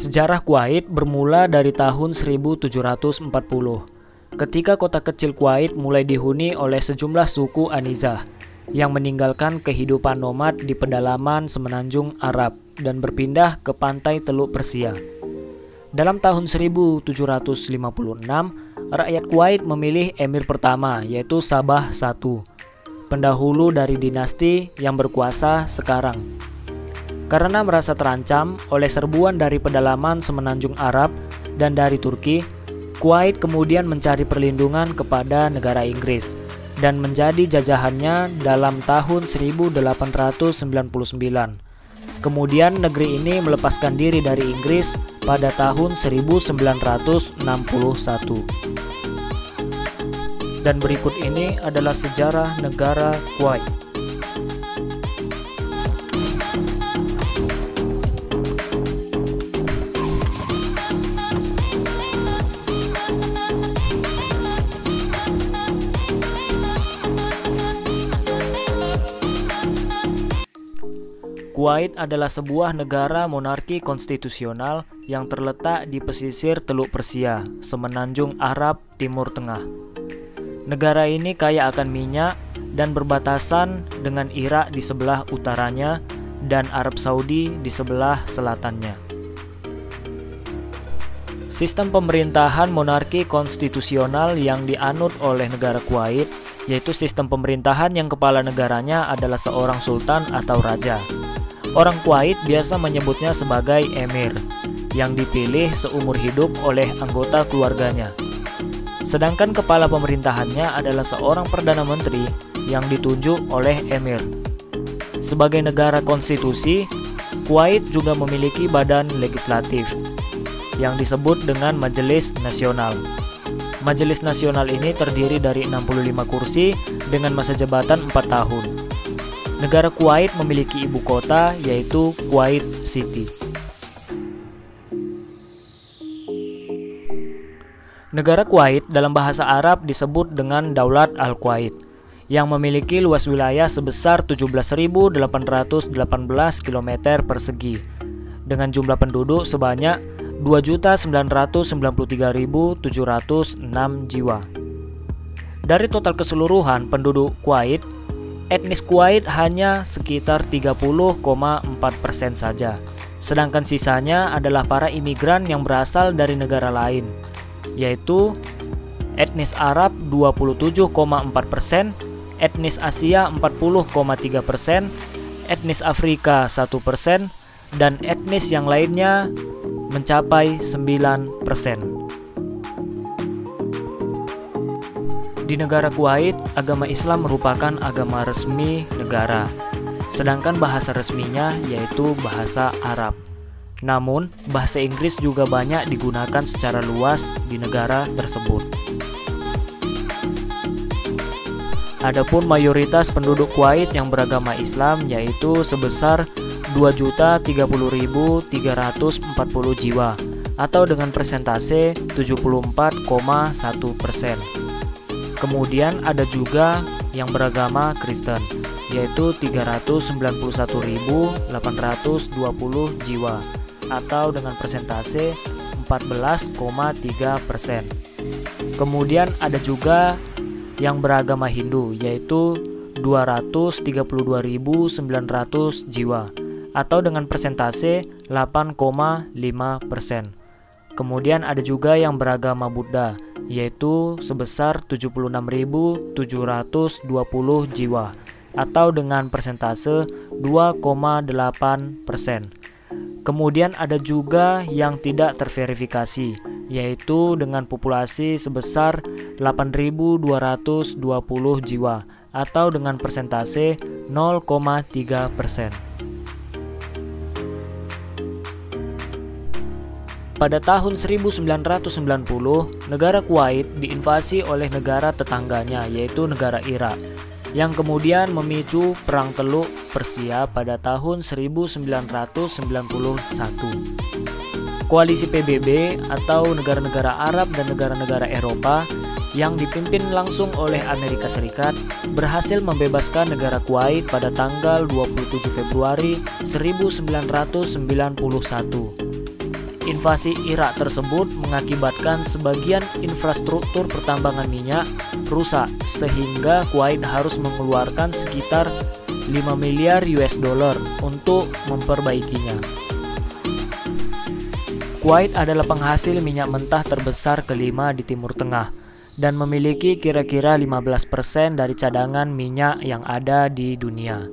Sejarah Kuwait bermula dari tahun 1740, ketika kota kecil Kuwait mulai dihuni oleh sejumlah suku Anizah yang meninggalkan kehidupan nomad di pedalaman semenanjung Arab dan berpindah ke pantai Teluk Persia. Dalam tahun 1756, rakyat Kuwait memilih emir pertama, yaitu Sabah I, pendahulu dari dinasti yang berkuasa sekarang. Karena merasa terancam oleh serbuan dari pedalaman semenanjung Arab dan dari Turki, Kuwait kemudian mencari perlindungan kepada negara Inggris dan menjadi jajahannya dalam tahun 1899. Kemudian negeri ini melepaskan diri dari Inggris pada tahun 1961. Dan berikut ini adalah sejarah negara Kuwait. Kuwait adalah sebuah negara monarki konstitusional yang terletak di pesisir Teluk Persia, semenanjung Arab Timur Tengah. Negara ini kaya akan minyak dan berbatasan dengan Irak di sebelah utaranya dan Arab Saudi di sebelah selatannya. Sistem pemerintahan monarki konstitusional yang dianut oleh negara Kuwait yaitu sistem pemerintahan yang kepala negaranya adalah seorang sultan atau raja. Orang Kuwait biasa menyebutnya sebagai emir, yang dipilih seumur hidup oleh anggota keluarganya. Sedangkan kepala pemerintahannya adalah seorang perdana menteri yang ditunjuk oleh emir. Sebagai negara konstitusi, Kuwait juga memiliki badan legislatif, yang disebut dengan Majelis Nasional. Majelis Nasional ini terdiri dari 65 kursi dengan masa jabatan 4 tahun. Negara Kuwait memiliki ibu kota yaitu Kuwait City. Negara Kuwait dalam bahasa Arab disebut dengan Daulat Al-Kuwait yang memiliki luas wilayah sebesar 17.818 km persegi dengan jumlah penduduk sebanyak 2.993.706 jiwa. Dari total keseluruhan penduduk Kuwait, etnis Kuwait hanya sekitar 30,4% saja, sedangkan sisanya adalah para imigran yang berasal dari negara lain, yaitu etnis Arab 27,4%, etnis Asia 40,3%, etnis Afrika 1%, dan etnis yang lainnya mencapai 9%. Di negara Kuwait, agama Islam merupakan agama resmi negara, sedangkan bahasa resminya yaitu bahasa Arab. Namun, bahasa Inggris juga banyak digunakan secara luas di negara tersebut. Adapun mayoritas penduduk Kuwait yang beragama Islam yaitu sebesar 2.030.340 jiwa atau dengan persentase 74,1%. Kemudian ada juga yang beragama Kristen, yaitu 391.820 jiwa atau dengan persentase 14,3%. Kemudian ada juga yang beragama Hindu, yaitu 232.900 jiwa atau dengan persentase 8,5%. Kemudian ada juga yang beragama Buddha, yaitu sebesar 76.720 jiwa atau dengan persentase 2,8%. Kemudian ada juga yang tidak terverifikasi, yaitu dengan populasi sebesar 8.220 jiwa atau dengan persentase 0,3%. Pada tahun 1990, negara Kuwait diinvasi oleh negara tetangganya yaitu negara Irak, yang kemudian memicu Perang Teluk Persia pada tahun 1991. Koalisi PBB atau negara-negara Arab dan negara-negara Eropa yang dipimpin langsung oleh Amerika Serikat berhasil membebaskan negara Kuwait pada tanggal 27 Februari 1991. Invasi Irak tersebut mengakibatkan sebagian infrastruktur pertambangan minyak rusak sehingga Kuwait harus mengeluarkan sekitar 5 miliar US dollar untuk memperbaikinya. Kuwait adalah penghasil minyak mentah terbesar kelima di Timur Tengah dan memiliki kira-kira 15% dari cadangan minyak yang ada di dunia.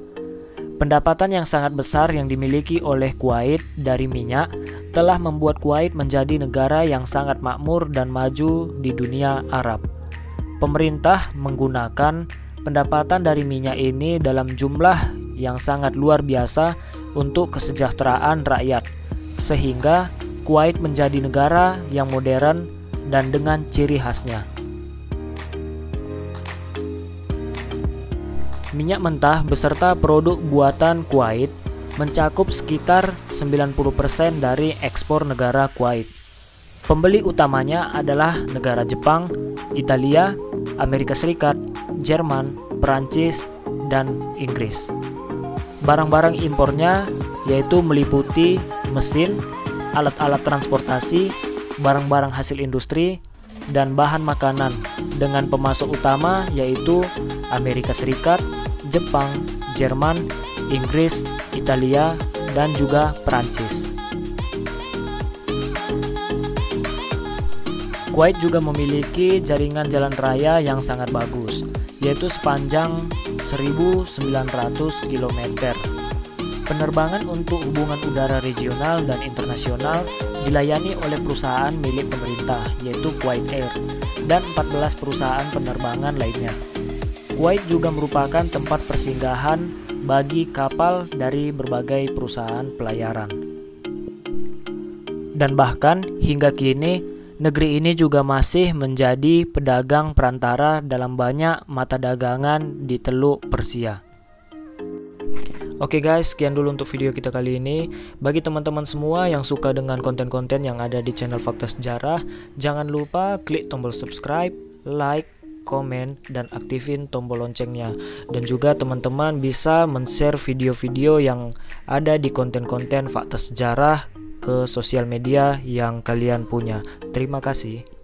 Pendapatan yang sangat besar yang dimiliki oleh Kuwait dari minyak telah membuat Kuwait menjadi negara yang sangat makmur dan maju di dunia Arab. Pemerintah menggunakan pendapatan dari minyak ini dalam jumlah yang sangat luar biasa untuk kesejahteraan rakyat, sehingga Kuwait menjadi negara yang modern dan dengan ciri khasnya. Minyak mentah beserta produk buatan Kuwait mencakup sekitar 90% dari ekspor negara Kuwait. Pembeli utamanya adalah negara Jepang, Italia, Amerika Serikat, Jerman, Perancis, dan Inggris. Barang-barang impornya yaitu meliputi mesin, alat-alat transportasi, barang-barang hasil industri, dan bahan makanan dengan pemasok utama yaitu Amerika Serikat, Jepang, Jerman, Inggris, Italia, dan juga Perancis. Kuwait juga memiliki jaringan jalan raya yang sangat bagus, yaitu sepanjang 1.900 km. Penerbangan untuk hubungan udara regional dan internasional dilayani oleh perusahaan milik pemerintah, yaitu Kuwait Air, dan 14 perusahaan penerbangan lainnya. Kuwait juga merupakan tempat persinggahan bagi kapal dari berbagai perusahaan pelayaran. Dan bahkan hingga kini, negeri ini juga masih menjadi pedagang perantara dalam banyak mata dagangan di Teluk Persia. Oke guys, sekian dulu untuk video kita kali ini. Bagi teman-teman semua yang suka dengan konten-konten yang ada di channel Fakta Sejarah, jangan lupa klik tombol subscribe, like, komen, dan aktifin tombol loncengnya. Dan juga teman-teman bisa men-share video-video yang ada di konten-konten Fakta Sejarah ke sosial media yang kalian punya. Terima kasih.